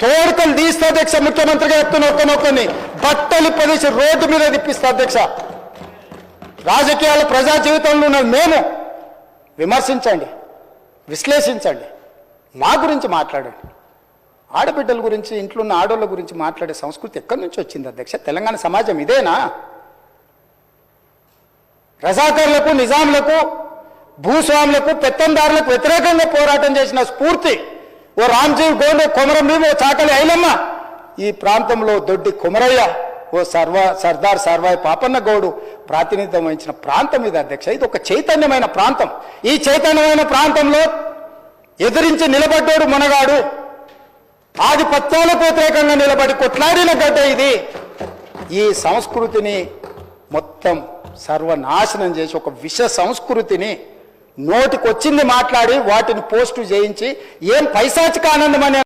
తోడుకలు తీస్తా అధ్యక్ష, ముఖ్యమంత్రిగా చెప్తున్న ఒక్కనొక్కని బట్టలు పదేసి రోడ్డు మీద తిప్పిస్తా అధ్యక్ష. రాజకీయాల ప్రజా జీవితంలో ఉన్న మేము విమర్శించండి, విశ్లేషించండి, మా గురించి మాట్లాడండి. ఆడబిడ్డల గురించి, ఇంట్లో ఉన్న ఆడోళ్ళ గురించి మాట్లాడే సంస్కృతి ఎక్కడి నుంచి వచ్చింది అధ్యక్ష? తెలంగాణ సమాజం ఇదేనా? రజాకర్లకు, నిజాంలకు, భూస్వాములకు, పెత్తందారులకు వ్యతిరేకంగా పోరాటం చేసిన స్ఫూర్తి ఓ రామ్జీవ్ గోండే, కొమరం భీమ్, ఓ చాకలి ఐలమ్మ, ఈ ప్రాంతంలో దొడ్డి కొమరయ్య, ఓ సర్దార్ సర్వాయి పాపన్న గౌడు ప్రాతినిధ్యం వహించిన ప్రాంతం ఇది అధ్యక్ష. ఇది ఒక చైతన్యమైన ప్రాంతం. ఈ చైతన్యమైన ప్రాంతంలో ఎదిరించి నిలబడ్డాడు మునగాడు. ఆధిపత్యాలకు వ్యతిరేకంగా నిలబడి కొట్లాడిన గడ్డ ఇది. ఈ సంస్కృతిని మొత్తం సర్వనాశనం చేసి ఒక విష సంస్కృతిని నోటికొచ్చింది మాట్లాడి వాటిని పోస్టు చేయించి ఏం పైశాచిక ఆనందం అనే